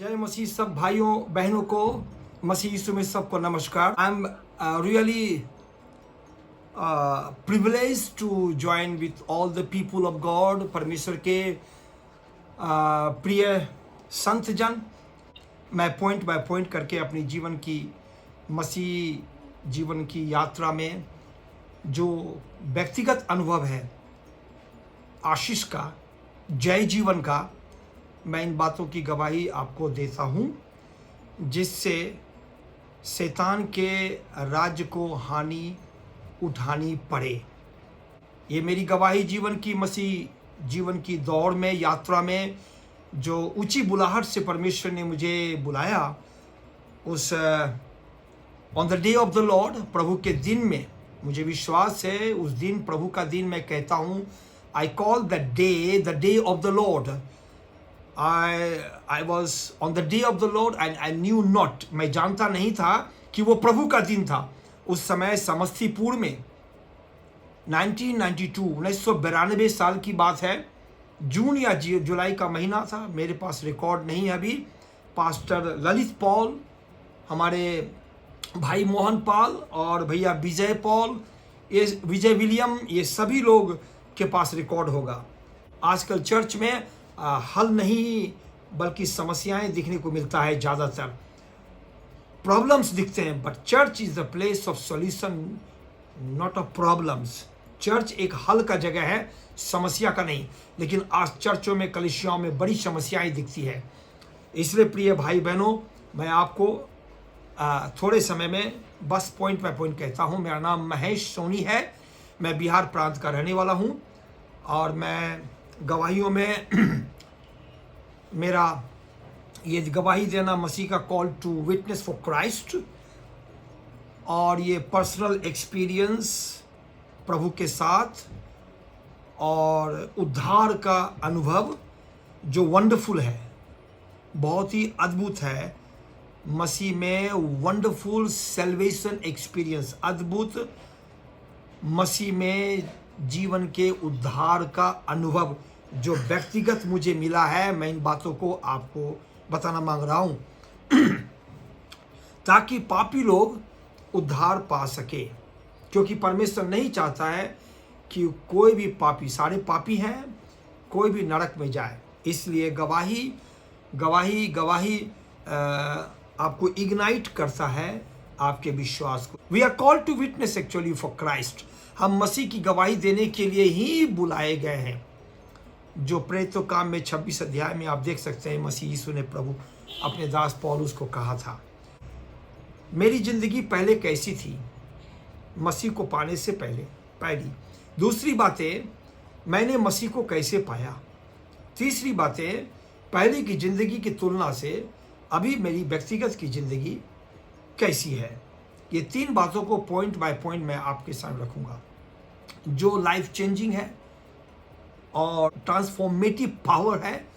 जय मसीह सब भाइयों बहनों को मसीह यीशु में सबको नमस्कार। I am really privilege to join with all the people of God. परमेश्वर के प्रिय संत जन, मैं पॉइंट बाय पॉइंट करके अपनी जीवन की मसीह जीवन की यात्रा में जो व्यक्तिगत अनुभव है आशीष का, जय जीवन का, मैं इन बातों की गवाही आपको देता हूँ जिससे शैतान के राज्य को हानि उठानी पड़े। ये मेरी गवाही जीवन की मसीह जीवन की दौड़ में, यात्रा में जो ऊंची बुलाहट से परमेश्वर ने मुझे बुलाया, उस on the day of the Lord, प्रभु के दिन में मुझे विश्वास है उस दिन, प्रभु का दिन मैं कहता हूँ, I call the day of the Lord. I was on the day of the Lord and I knew not, मैं जानता नहीं था कि वो प्रभु का दिन था। उस समय समस्तीपुर में 1992 साल की बात है, जून या जुलाई का महीना था। मेरे पास रिकॉर्ड नहीं है अभी। पास्टर ललित पॉल, हमारे भाई मोहन पाल और भैया विजय पॉल, ये विजय विलियम, ये सभी लोग के पास रिकॉर्ड होगा। आजकल चर्च में हल नहीं बल्कि समस्याएं दिखने को मिलता है, ज़्यादातर प्रॉब्लम्स दिखते हैं। But church is the place of solution, not of problems. Church एक हल का जगह है, समस्या का नहीं। लेकिन आज चर्चों में, कलीसियाओं में बड़ी समस्याएं दिखती है। इसलिए प्रिय भाई बहनों, मैं आपको थोड़े समय में बस पॉइंट बाय पॉइंट कहता हूँ। मेरा नाम महेश सोनी है, मैं बिहार प्रांत का रहने वाला हूँ और मैं गवाहियों में मेरा ये गवाही देना मसीह का call to witness for Christ, और ये पर्सनल एक्सपीरियंस प्रभु के साथ और उद्धार का अनुभव जो वंडरफुल है, बहुत ही अद्भुत है। मसीह में वंडरफुल सेल्वेशन एक्सपीरियंस, अद्भुत मसीह में जीवन के उद्धार का अनुभव जो व्यक्तिगत मुझे मिला है, मैं इन बातों को आपको बताना मांग रहा हूं ताकि पापी लोग उद्धार पा सके। क्योंकि परमेश्वर नहीं चाहता है कि कोई भी पापी, सारे पापी हैं, कोई भी नरक में जाए। इसलिए गवाही आपको इग्नाइट करता है आपके विश्वास को। We are called to witness actually for Christ. हम मसीह की गवाही देने के लिए ही बुलाए गए हैं। जो प्रेरितों काम में 26 अध्याय में आप देख सकते हैं, मसीह यीशु ने प्रभु अपने दास पौलुस को कहा था, मेरी जिंदगी पहले कैसी थी मसीह को पाने से पहली। दूसरी बातें, मैंने मसीह को कैसे पाया। तीसरी बातें, पहले की जिंदगी की तुलना से अभी मेरी व्यक्तिगत की जिंदगी कैसी है। ये तीन बातों को पॉइंट बाय पॉइंट मैं आपके सामने रखूंगा, जो लाइफ चेंजिंग है और ट्रांसफॉर्मेटिव पावर है,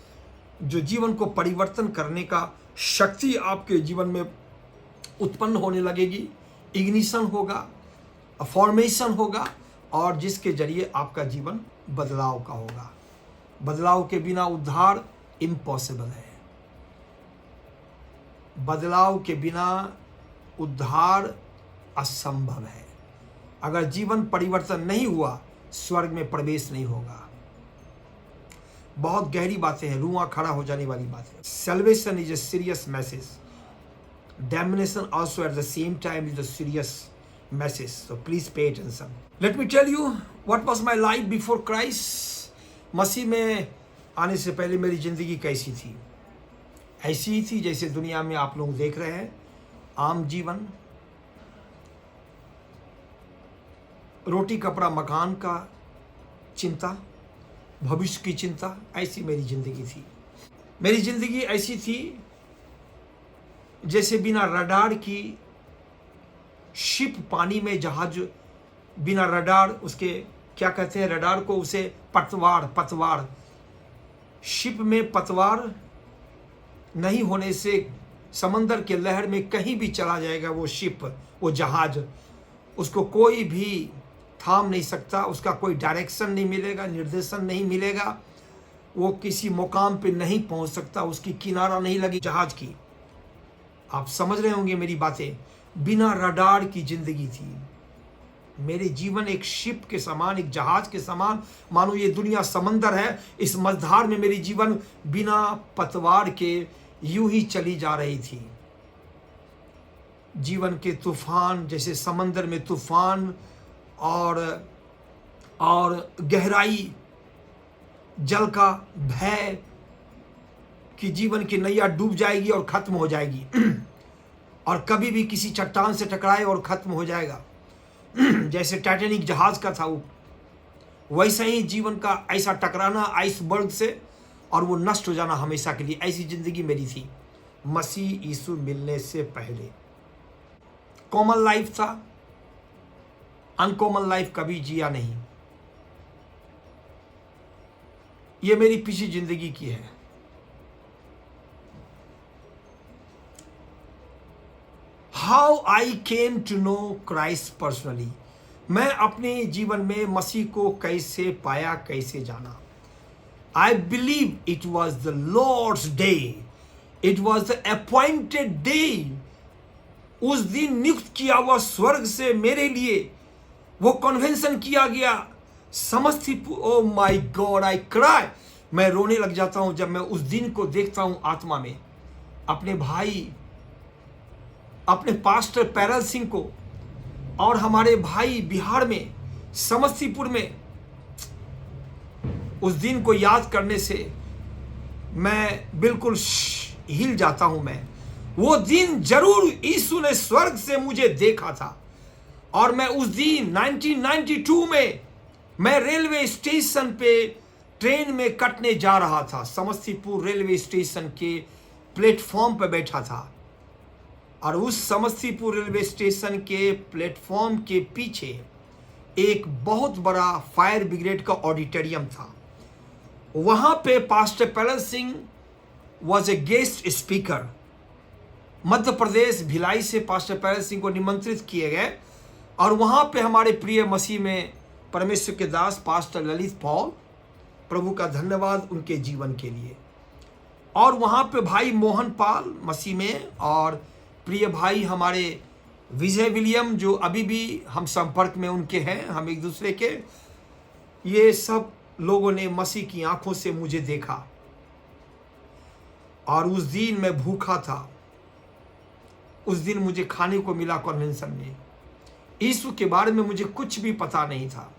जो जीवन को परिवर्तन करने का शक्ति आपके जीवन में उत्पन्न होने लगेगी। इग्निशन होगा, फॉर्मेशन होगा, और जिसके जरिए आपका जीवन बदलाव का होगा। बदलाव के बिना उद्धार इम्पॉसिबल है। बदलाव के बिना उद्धार असंभव है। अगर जीवन परिवर्तन नहीं हुआ, स्वर्ग में प्रवेश नहीं होगा। बहुत गहरी बातें हैं, रुआं खड़ा हो जाने वाली बातें। Salvation is a serious message, damnation also at the same time is a serious message, so please pay attention. Let me tell you what was my life before Christ. मसीह में आने से पहले मेरी जिंदगी कैसी थी? ऐसी ही थी जैसे दुनिया में आप लोग देख रहे हैं, आम जीवन, रोटी कपड़ा मकान का चिंता, भविष्य की चिंता, ऐसी मेरी जिंदगी थी। मेरी जिंदगी ऐसी थी जैसे बिना रडार की शिप पानी में, जहाज बिना रडार, उसके क्या कहते हैं रडार को, उसे पतवार। शिप में पतवार नहीं होने से समंदर के लहर में कहीं भी चला जाएगा वो शिप, वो जहाज, उसको कोई भी थाम नहीं सकता, उसका कोई डायरेक्शन नहीं मिलेगा, निर्देशन नहीं मिलेगा। वो किसी मुकाम पे नहीं पहुंच सकता, उसकी किनारा नहीं लगी जहाज की। आप समझ रहे होंगे मेरी बातें। बिना रडार की जिंदगी थी। मेरे जीवन एक शिप के समान, एक जहाज के समान, मानो ये दुनिया समंदर है, इस मझधार में मेरी जीवन बिना पतवार के यूं ही चली जा रही थी। जीवन के तूफान, जैसे समंदर में तूफान और गहराई, जल का भय कि जीवन की नैया डूब जाएगी और खत्म हो जाएगी और कभी भी किसी चट्टान से टकराए और खत्म हो जाएगा। जैसे टाइटैनिक जहाज का था वो, वैसा ही जीवन का ऐसा टकराना आइसबर्ग से और वो नष्ट हो जाना हमेशा के लिए, ऐसी जिंदगी मेरी थी मसीह यीशु मिलने से पहले। कॉमन लाइफ था, अनकॉमन लाइफ कभी जिया नहीं। ये मेरी पिछली जिंदगी की है। How I came to know Christ personally, मैं अपने जीवन में मसीह को कैसे पाया, कैसे जाना। I believe it was the Lord's day, it was the appointed day. उस दिन नियुक्त किया हुआ स्वर्ग से मेरे लिए वो कन्वेंशन किया गया Samastipur. Oh my God, I cry. मैं रोने लग जाता हूं जब मैं उस दिन को देखता हूं आत्मा में। अपने भाई, अपने पास्टर पैरल सिंह को और हमारे भाई बिहार में समस्तीपुर में, उस दिन को याद करने से मैं बिल्कुल हिल जाता हूं। मैं वो दिन जरूर यीशु ने स्वर्ग से मुझे देखा था। और मैं उस दिन 1992 में मैं रेलवे स्टेशन पे ट्रेन में कटने जा रहा था। समस्तीपुर रेलवे स्टेशन के प्लेटफॉर्म पर बैठा था और उस समस्तीपुर रेलवे स्टेशन के प्लेटफॉर्म के पीछे एक बहुत बड़ा फायर ब्रिगेड का ऑडिटोरियम था। वहां पे पास्टर पैरल Singh was a guest speaker. Madhya Pradesh Bhilai से पास्टर पैरल सिंह को निमंत्रित किए गए और वहां पे हमारे प्रिय मसीह में परमेश्वर के दास पास्टर ललित पॉल, प्रभु का धन्यवाद उनके जीवन के लिए। और वहां पे भाई मोहन पाल मसीह में और प्रिय भाई हमारे विजय विलियम, जो अभी भी हम संपर्क में उनके हैं, हम एक दूसरे के, ये सब लोगों ने मसीह की आंखों से मुझे देखा। और उस दिन मैं भूखा था। उस दिन मुझे खाने को मिला कन्वेंशन में। यीशु के बारे में मुझे कुछ भी पता नहीं था।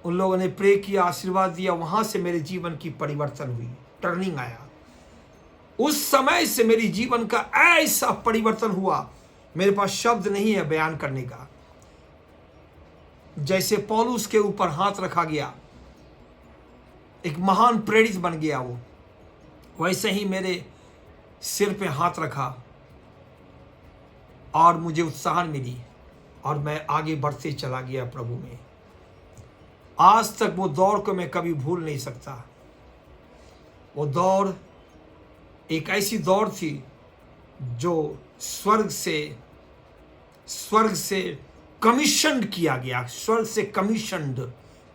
उन लोगों ने प्रे किया, आशीर्वाद दिया, वहां से मेरे जीवन की परिवर्तन हुई, टर्निंग आया। उस समय से मेरी जीवन का ऐसा परिवर्तन हुआ, मेरे पास शब्द नहीं है बयान करने का। जैसे पौलुस के ऊपर हाथ रखा गया, एक महान प्रेरित बन गया वो, वैसे ही मेरे सिर पे हाथ रखा और मुझे उत्साह मिली और मैं आगे बढ़ते चला गया प्रभु में। आज तक वो दौड़ को मैं कभी भूल नहीं सकता। वो दौड़ एक ऐसी दौड़ थी जो स्वर्ग से कमीशन्ड किया गया, स्वर्ग से कमीशन्ड।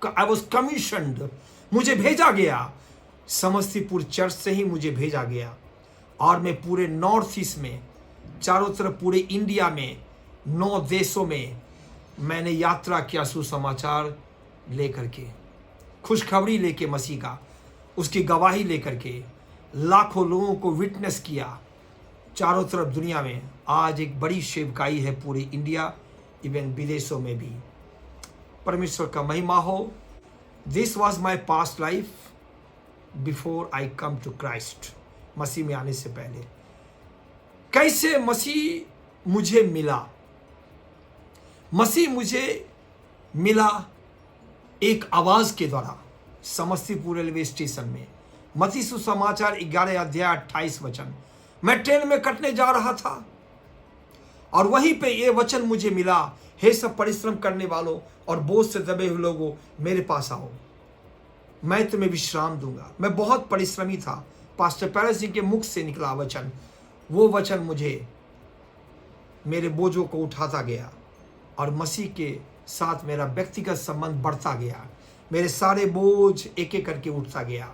आई वॉज कमीशन्ड, मुझे भेजा गया। समस्तीपुर चर्च से ही मुझे भेजा गया और मैं पूरे नॉर्थ ईस्ट में, चारों तरफ पूरे इंडिया में 9 देशों में मैंने यात्रा किया सुसमाचार लेकर के, खुशखबरी लेके मसीह का, उसकी गवाही लेकर के लाखों लोगों को विटनेस किया चारों तरफ दुनिया में। आज एक बड़ी सेवकाई है पूरे इंडिया, इवन विदेशों में भी। परमेश्वर का महिमा हो। This was my past life before I come to Christ. मसीह में आने से पहले कैसे मसीह मुझे मिला। मसीह मुझे मिला एक आवाज के द्वारा समस्तीपुर रेलवे स्टेशन में। मत्ती सुसमाचार 11 अध्याय 28 वचन। मैं ट्रेन में कटने जा रहा था और वहीं पे ये वचन मुझे मिला, हे सब परिश्रम करने वालों और बोझ से दबे हुए लोगों, मेरे पास आओ, मैं तुम्हें विश्राम दूंगा। मैं बहुत परिश्रमी था। पास्टर पैरल सिंह के मुख से निकला वचन, वो वचन मुझे मेरे बोझों को उठाता गया और मसीह के साथ मेरा व्यक्तिगत संबंध बढ़ता गया। मेरे सारे बोझ एक एक करके उठता गया।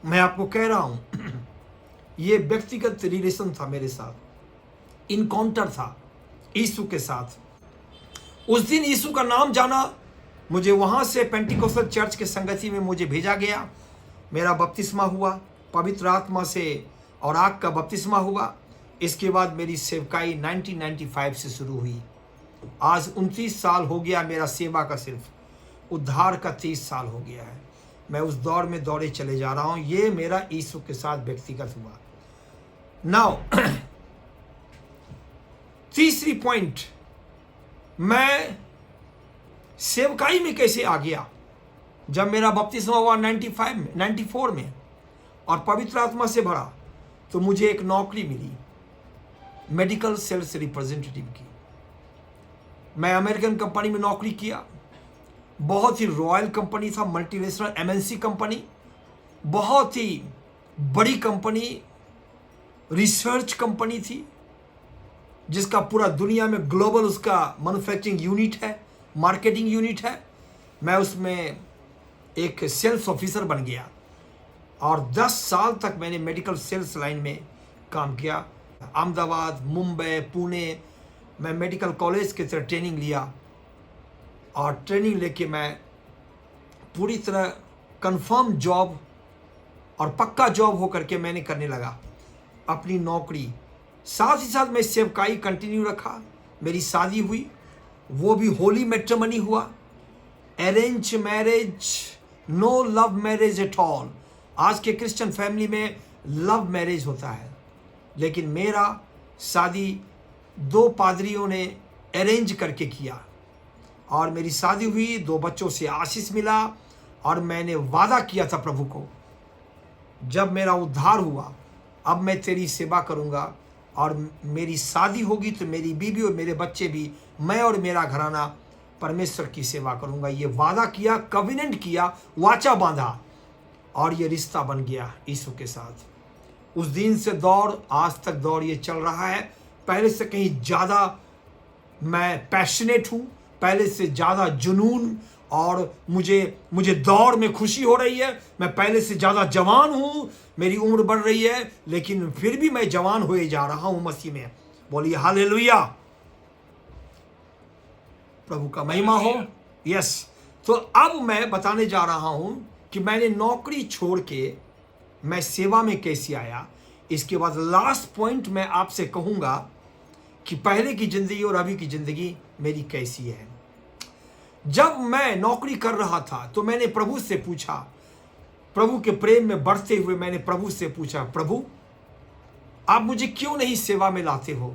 मैं आपको कह रहा हूं ये व्यक्तिगत रिलेशन था मेरे साथ, इनकाउंटर था यीशु के साथ। उस दिन यीशु का नाम जाना, मुझे वहां से पेंटिकोस्टल चर्च के संगति में मुझे भेजा गया। मेरा बपतिस्मा हुआ पवित्र आत्मा से और आग का बपतिस्मा हुआ। इसके बाद मेरी सेवकाई 1995 से शुरू हुई। आज 29 साल हो गया मेरा सेवा का, सिर्फ उद्धार का 30 साल हो गया है। मैं उस दौर में दौड़े चले जा रहा हूं। ये मेरा यीशु के साथ व्यक्तिगत हुआ। नाउ तीसरी पॉइंट, मैं सेवकाई में कैसे आ गया। जब मेरा बपतिस्मा हुआ 94 में और पवित्र आत्मा से भरा, तो मुझे एक नौकरी मिली मेडिकल सेल्स रिप्रेजेंटेटिव की। मैं अमेरिकन कंपनी में नौकरी किया। बहुत ही रॉयल कंपनी था, मल्टीनेशनल एमएनसी कंपनी, बहुत ही बड़ी कंपनी, रिसर्च कंपनी थी, जिसका पूरा दुनिया में ग्लोबल उसका मैन्युफैक्चरिंग यूनिट है, मार्केटिंग यूनिट है। मैं उसमें एक सेल्स ऑफिसर बन गया और 10 साल तक मैंने मेडिकल सेल्स लाइन में काम किया। अहमदाबाद, मुंबई, पुणे, मैं मेडिकल कॉलेज की तरह ट्रेनिंग लिया और ट्रेनिंग लेके मैं पूरी तरह कंफर्म जॉब और पक्का जॉब हो करके मैंने करने लगा अपनी नौकरी। साथ ही साथ मैं सेवकाई कंटिन्यू रखा। मेरी शादी हुई, वो भी होली मैट्रिमनी हुआ, arrange marriage, no love marriage at all. आज के क्रिश्चियन फैमिली में लव मैरिज होता है, लेकिन मेरा शादी 2 पादरियों ने अरेंज करके किया और मेरी शादी हुई, 2 बच्चों से आशीष मिला और मैंने वादा किया था प्रभु को, जब मेरा उद्धार हुआ अब मैं तेरी सेवा करूंगा और मेरी शादी होगी तो मेरी बीवी और मेरे बच्चे भी, मैं और मेरा घराना परमेश्वर की सेवा करूंगा। ये वादा किया, कविनेंट किया, वाचा बांधा और ये रिश्ता बन गया यीशु के साथ। उस दिन से दौड़, आज तक दौड़ ये चल रहा है। पहले से कहीं ज़्यादा मैं पैशनेट हूँ, पहले से ज़्यादा जुनून, और मुझे दौड़ में खुशी हो रही है। मैं पहले से ज़्यादा जवान हूँ, मेरी उम्र बढ़ रही है, लेकिन फिर भी मैं जवान होए जा रहा हूँ मसीह में। बोलिए हालेलुया, प्रभु का महिमा हो। यस, तो अब मैं बताने जा रहा हूँ कि मैंने नौकरी छोड़ के मैं सेवा में कैसे आया। इसके बाद लास्ट पॉइंट मैं आपसे कहूँगा कि पहले की ज़िंदगी और अभी की ज़िंदगी मेरी कैसी है। जब मैं नौकरी कर रहा था तो मैंने प्रभु से पूछा, प्रभु के प्रेम में बढ़ते हुए मैंने प्रभु से पूछा, प्रभु आप मुझे क्यों नहीं सेवा में लाते हो।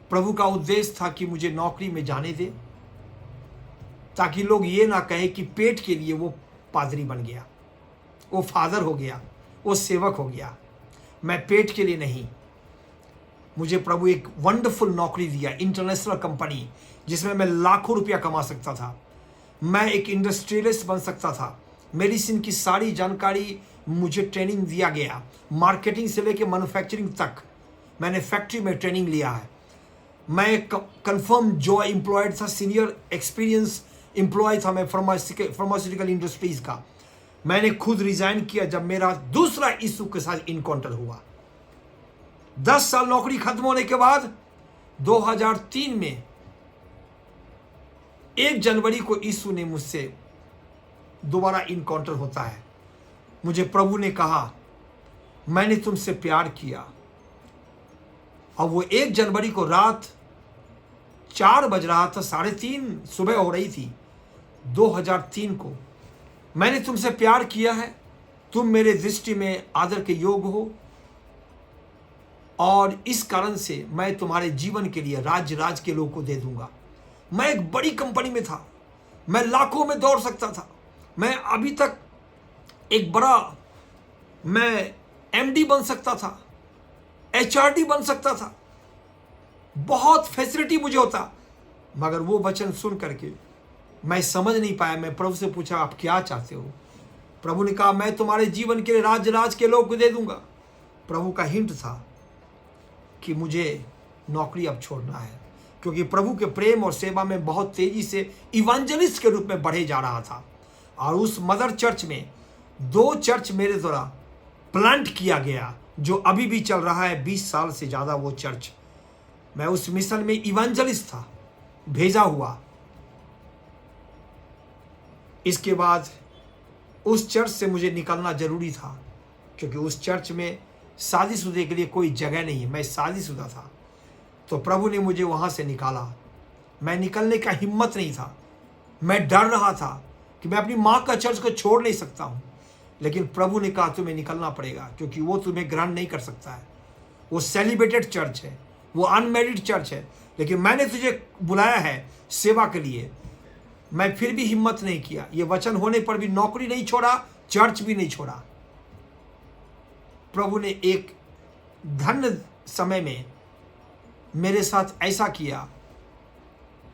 प्रभु का उद्देश्य था कि मुझे नौकरी में जाने दे, ताकि लोग ये ना कहे कि पेट के लिए वो पादरी बन गया, वो फादर हो गया, वो सेवक हो गया। मैं पेट के लिए नहीं, मुझे प्रभु एक वंडरफुल नौकरी दिया, इंटरनेशनल कंपनी, जिसमें मैं लाखों रुपया कमा सकता था। मैं एक इंडस्ट्रियलिस्ट बन सकता था। मेडिसिन की सारी जानकारी मुझे ट्रेनिंग दिया गया, मार्केटिंग से लेकर मैन्युफैक्चरिंग तक मैंने फैक्ट्री में ट्रेनिंग लिया है। मैं एक कंफर्म जो एम्प्लॉयड था, सीनियर एक्सपीरियंस एम्प्लॉय था मैं फार्मास्यूटिकल इंडस्ट्रीज का। मैंने खुद रिजाइन किया जब मेरा दूसरा यीशु के साथ इनकाउंटर हुआ। 10 साल नौकरी खत्म होने के बाद 2003 में 1 जनवरी को यीशु ने मुझसे दोबारा इनकाउंटर होता है। मुझे प्रभु ने कहा, मैंने तुमसे प्यार किया। और वो 1 जनवरी को रात 4 बज रहा था, 3:30 सुबह हो रही थी 2003 को, मैंने तुमसे प्यार किया है, तुम मेरे दृष्टि में आदर के योग्य हो और इस कारण से मैं तुम्हारे जीवन के लिए राज्य के लोगों को दे दूंगा। मैं एक बड़ी कंपनी में था, मैं लाखों में दौड़ सकता था, मैं अभी तक एक बड़ा मैं एमडी बन सकता था, एचआरडी बन सकता था, बहुत फैसिलिटी मुझे होता। मगर वो वचन सुन करके मैं समझ नहीं पाया। मैं प्रभु से पूछा, आप क्या चाहते हो। प्रभु ने कहा, मैं तुम्हारे जीवन के लिए राज्य के लोग को दे दूंगा। प्रभु का हिंट था कि मुझे नौकरी अब छोड़ना है, क्योंकि प्रभु के प्रेम और सेवा में बहुत तेजी से इवांजलिस्ट के रूप में बढ़े जा रहा था। और उस मदर चर्च में 2 चर्च मेरे द्वारा प्लांट किया गया, जो अभी भी चल रहा है 20 साल से ज़्यादा वो चर्च। मैं उस मिशन में इवेंजलिस्ट था, भेजा हुआ। इसके बाद उस चर्च से मुझे निकलना जरूरी था, क्योंकि उस चर्च में शादीशुदा के लिए कोई जगह नहीं है। मैं शादीशुदा था, तो प्रभु ने मुझे वहाँ से निकाला। मैं निकलने का हिम्मत नहीं था, मैं डर रहा था कि मैं अपनी माँ का चर्च को छोड़ नहीं सकता हूँ। लेकिन प्रभु ने कहा तुम्हें निकलना पड़ेगा, क्योंकि वो तुम्हें ग्रहण नहीं कर सकता है। वो सेलिब्रेटेड चर्च है, वो अनमैरिड चर्च है। लेकिन मैंने तुझे बुलाया है सेवा के लिए। मैं फिर भी हिम्मत नहीं किया। ये वचन होने पर भी नौकरी नहीं छोड़ा, चर्च भी नहीं छोड़ा। प्रभु ने एक धन्य समय में मेरे साथ ऐसा किया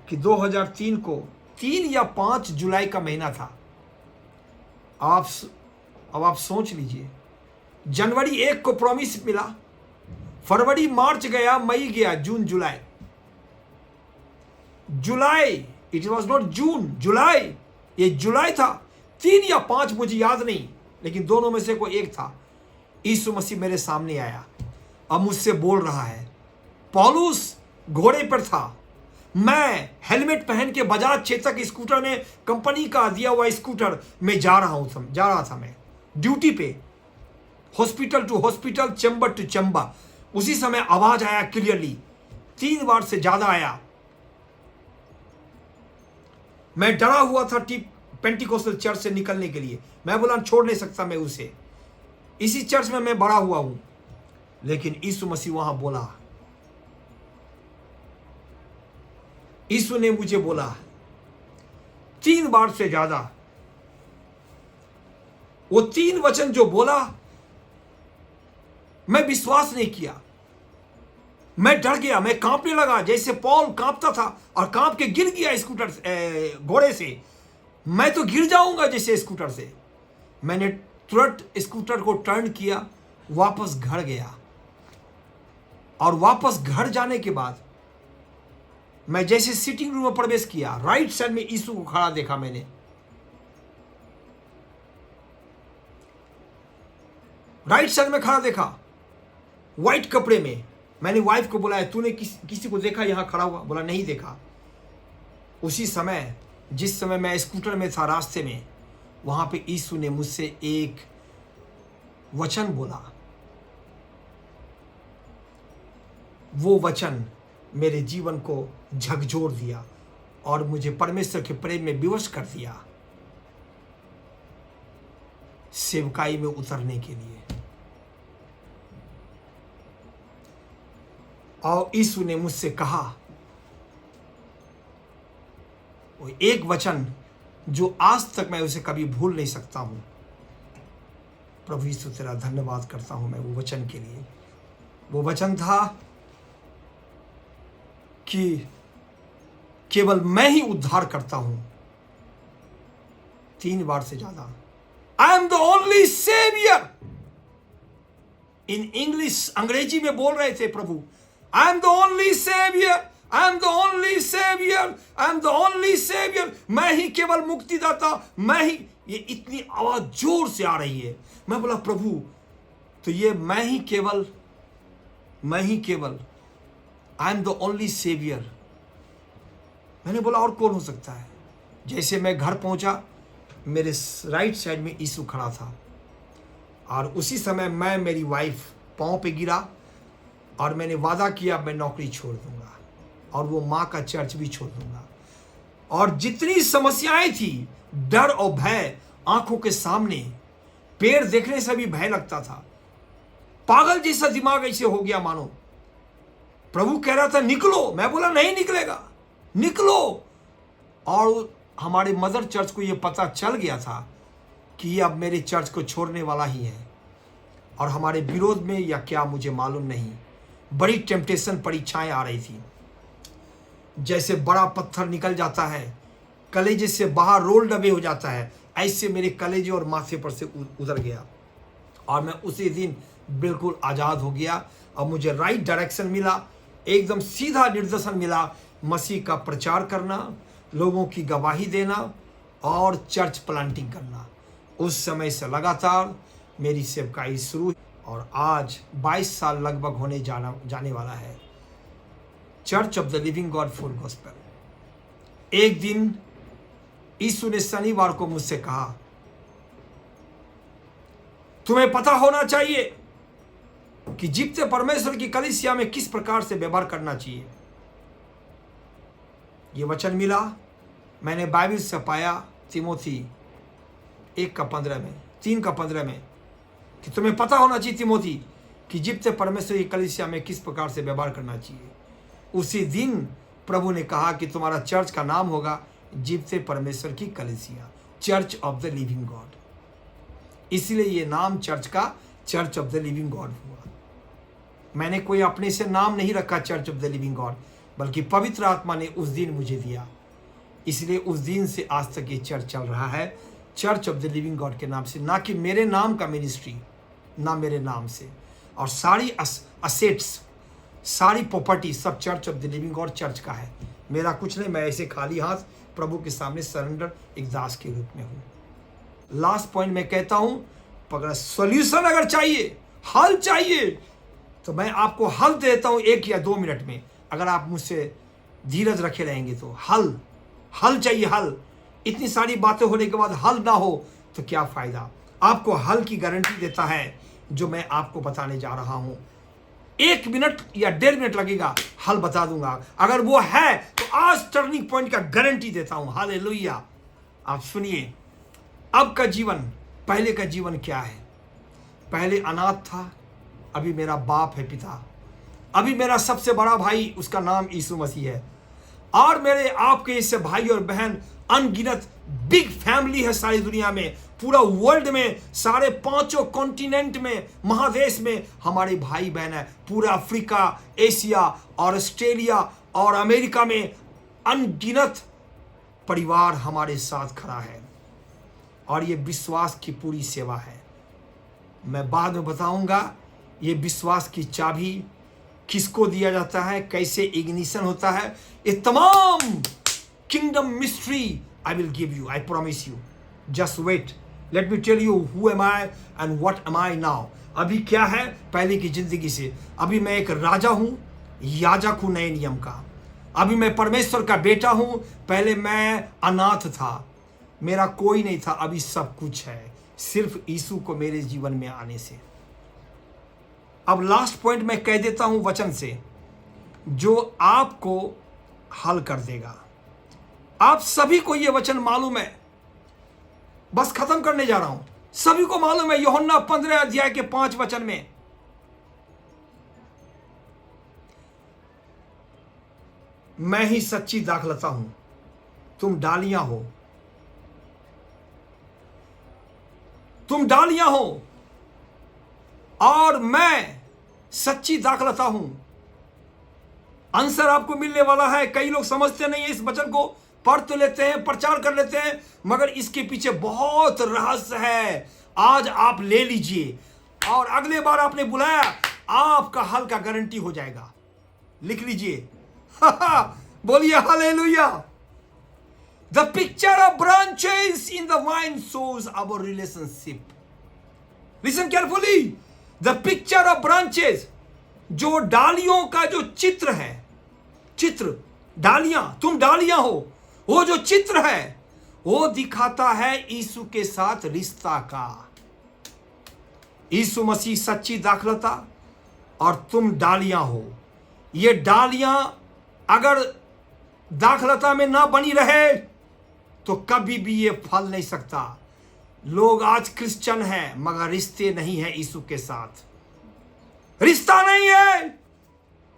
कि 2003 को 3 या 5 जुलाई का महीना था। अब आप सोच लीजिए, जनवरी 1 को प्रॉमिस मिला, फरवरी मार्च गया, मई गया, जून जुलाई, इट वॉज नॉट जून, जुलाई, ये जुलाई था। 3 या 5 मुझे याद नहीं, लेकिन दोनों में से कोई एक था। यीशु मसीह मेरे सामने आया, अब मुझसे बोल रहा है। पौलुस घोड़े पर था, मैं हेलमेट पहन के बजाज चेतक स्कूटर में, कंपनी का दिया हुआ स्कूटर में जा रहा था मैं ड्यूटी पे, hospital to hospital, chamber to chamber. उसी समय आवाज आया क्लियरली, 3 बार से ज्यादा आया। मैं डरा हुआ था पेंटिकोस्टल चर्च से निकलने के लिए। मैं बोला छोड़ नहीं सकता मैं उसे, इसी चर्च में मैं बड़ा हुआ हूं। लेकिन यीशु मसीह वहां बोला, यीशु ने मुझे बोला 3 बार से ज्यादा। वो 3 वचन जो बोला, मैं विश्वास नहीं किया। मैं डर गया, मैं कांपने लगा, जैसे पौल कांपता था, और कांप के गिर गया स्कूटर घोड़े से। मैं तो गिर जाऊंगा जैसे स्कूटर से। मैंने तुरंत स्कूटर को टर्न किया, वापस घर गया। और वापस घर जाने के बाद मैं जैसे सिटिंग रूम में प्रवेश किया, राइट साइड में यीशु को खड़ा देखा। मैंने राइट साइड में खड़ा देखा, व्हाइट कपड़े में। मैंने वाइफ को बोला, तूने किसी को देखा यहां खड़ा हुआ? बोला नहीं देखा। उसी समय, जिस समय मैं स्कूटर में था रास्ते में, वहां पे यीशु ने मुझसे एक वचन बोला। वो वचन मेरे जीवन को झकझोर दिया और मुझे परमेश्वर के प्रेम में विवश कर दिया, सेवकाई में उतरने के लिए। और यीशु ने मुझसे कहा, वो एक वचन जो आज तक मैं उसे कभी भूल नहीं सकता हूं। प्रभु यीशु तेरा धन्यवाद करता हूं मैं वो वचन के लिए। वो वचन था कि केवल मैं ही उद्धार करता हूं। 3 बार से ज्यादा। I am the only saviour. In English, अंग्रेजी में बोल रहे थे प्रभु, I am the only saviour, I am the only saviour, I am the only saviour. मैं ही केवल मुक्तिदाता, मैं ही। ये इतनी आवाज जोर से आ रही है। मैं बोला प्रभु, तो ये मैं ही केवल, I am the only saviour. मैंने बोला और कौन हो सकता है? जैसे मैं घर पहुंचा, मेरे राइट साइड में यीशु खड़ा था, और उसी समय मैं, मेरी वाइफ पांव पे गिरा, और मैंने वादा किया मैं नौकरी छोड़ दूंगा और वो माँ का चर्च भी छोड़ दूंगा। और जितनी समस्याएं थी, डर और भय आंखों के सामने, पेड़ देखने से भी भय लगता था, पागल जैसा दिमाग ऐसे हो गया मानो। प्रभु कह रहा था निकलो, मैं बोला नहीं निकलेगा, निकलो। और हमारे मदर चर्च को यह पता चल गया था कि ये अब मेरे चर्च को छोड़ने वाला ही है, और हमारे विरोध में या क्या मुझे मालूम नहीं, बड़ी टेम्पटेशन, परीक्षाएं आ रही थी। जैसे बड़ा पत्थर निकल जाता है, कलेजे से बाहर रोल डबे हो जाता है, ऐसे मेरे कलेजे और माथे पर से उतर गया। और मैं उसी दिन बिल्कुल आज़ाद हो गया, और मुझे राइट डायरेक्शन मिला, एकदम सीधा निर्देशन मिला। मसीह का प्रचार करना, लोगों की गवाही देना, और चर्च प्लांटिंग करना। उस समय से लगातार मेरी सेवकाई शुरू और आज 22 साल लगभग होने जाने वाला है। Church of the living God full gospel. एक दिन यीशु ने शनिवार को मुझसे कहा, तुम्हें पता होना चाहिए कि जीवते परमेश्वर की कलीसिया में किस प्रकार से व्यवहार करना चाहिए। यह वचन मिला, मैंने बाइबल से पाया तिमोथी 1:15 में, 3:15 में, कि तुम्हें पता होना चाहिए तिमोथी कि जीवते परमेश्वर की कलीसिया में किस प्रकार से व्यवहार करना चाहिए। उसी दिन प्रभु ने कहा कि तुम्हारा चर्च का नाम होगा जीवते परमेश्वर की कलीसिया, church of the living God. इसलिए ये नाम चर्च का church of the living God हुआ। मैंने कोई अपने से नाम नहीं रखा church of the living God, बल्कि पवित्र आत्मा ने उस दिन मुझे दिया। इसलिए उस दिन से आज तक ये चर्च चल रहा है church of the living God के नाम से, ना कि मेरे नाम का मिनिस्ट्री, ना मेरे नाम से। और सारी असेट्स, सारी प्रॉपर्टी सब church of the living God church का है। मेरा कुछ नहीं, मैं ऐसे खाली हाथ प्रभु के सामने सरेंडर एक दास के रूप में हूँ। लास्ट पॉइंट मैं कहता हूँ, अगर सॉल्यूशन अगर चाहिए, हल चाहिए, तो मैं आपको हल देता हूँ 1 या 2 मिनट में। अगर आप मुझसे धीरज रखे रहेंगे तो हल चाहिए, हल। इतनी सारी बातें होने के बाद हल ना हो तो क्या फायदा। आपको हल की गारंटी देता है जो मैं आपको बताने जा रहा हूं। 1 मिनट या 1.5 मिनट लगेगा, हल बता दूंगा। अगर वो है तो आज टर्निंग पॉइंट का गारंटी देता हूं। हालेलुया। आप सुनिए, अब का जीवन, पहले का जीवन क्या है। पहले अनाथ था, अभी मेरा बाप है, पिता। अभी मेरा सबसे बड़ा भाई, उसका नाम यीशु मसीह है। और मेरे आपके इससे भाई और बहन अनगिनत बिग फैमिली है सारी दुनिया में, पूरा वर्ल्ड में, सारे 5 कॉन्टिनेंट में, महादेश में हमारे भाई बहन है। पूरा अफ्रीका, एशिया और ऑस्ट्रेलिया और अमेरिका में अनगिनत परिवार हमारे साथ खड़ा है। और ये विश्वास की पूरी सेवा है। मैं बाद में बताऊंगा ये विश्वास की चाबी किसको दिया जाता है, कैसे इग्निशन होता है। ये तमाम kingdom mystery I will give you, I promise you. Just wait, let me tell you who am I and what am I now. अभी क्या है पहले की जिंदगी से। अभी मैं एक राजा हूं, याजक हूं नए नियम का। अभी मैं परमेश्वर का बेटा हूं। पहले मैं अनाथ था, मेरा कोई नहीं था, अभी सब कुछ है, सिर्फ यीशु को मेरे जीवन में आने से। अब लास्ट पॉइंट मैं कह देता हूं वचन से, जो आपको हल कर देगा। आप सभी को यह वचन मालूम है, बस खत्म करने जा रहा हूं। सभी को मालूम है यूहन्ना 15 अध्याय के 5 वचन में, मैं ही सच्ची दाखलता हूं, तुम डालियां हो, तुम डालियां हो और मैं सच्ची दाखलता हूं। आंसर आपको मिलने वाला है। कई लोग समझते नहीं है इस वचन को, पढ़ तो लेते हैं, प्रचार कर लेते हैं, मगर इसके पीछे बहुत रहस्य है। आज आप ले लीजिए और अगले बार आपने बुलाया, आपका हल का गारंटी हो जाएगा। लिख लीजिए। बोलिए hallelujah. The picture of branches in the vine shows our relationship. Listen carefully. The picture of branches, जो डालियों का जो चित्र है, चित्र, डालियां, तुम डालियां हो, वो जो चित्र है वो दिखाता है यीशु के साथ रिश्ता का। यीशु मसीह सच्ची दाखलता और तुम डालियां हो। ये डालियां अगर दाखलता में ना बनी रहे तो कभी भी ये फल नहीं सकता। लोग आज क्रिश्चियन हैं मगर रिश्ते नहीं है यीशु के साथ, रिश्ता नहीं है।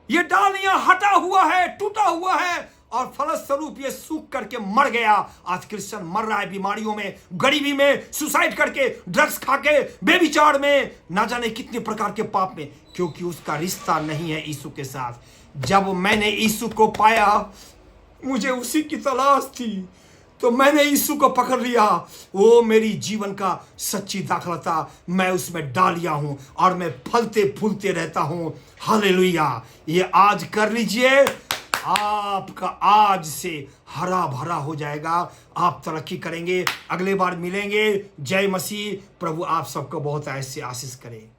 ये डालियां हटा हुआ है, टूटा हुआ है और फलस्वरूप ये सूख करके मर गया। आज क्रिश्चियन मर रहा है बीमारियों में, गरीबी में, सुसाइड करके, ड्रग्स खाके, बेविचार में, ना जाने कितने प्रकार के पाप में, क्योंकि उसका रिश्ता नहीं है यीशु के साथ। जब मैंने यीशु को पाया, मुझे उसी की तलाश थी, तो मैंने यीशु को पकड़ लिया। वो मेरी जीवन का सच्ची दाखलता, मैं उसमें डालिया हूं और मैं फलते फूलते रहता हूं। हालेलुया। ये आज कर लीजिए, आपका आज से हरा भरा हो जाएगा, आप तरक्की करेंगे। अगले बार मिलेंगे। जय मसीह। प्रभु आप सबको बहुत ऐसे आशीष करे।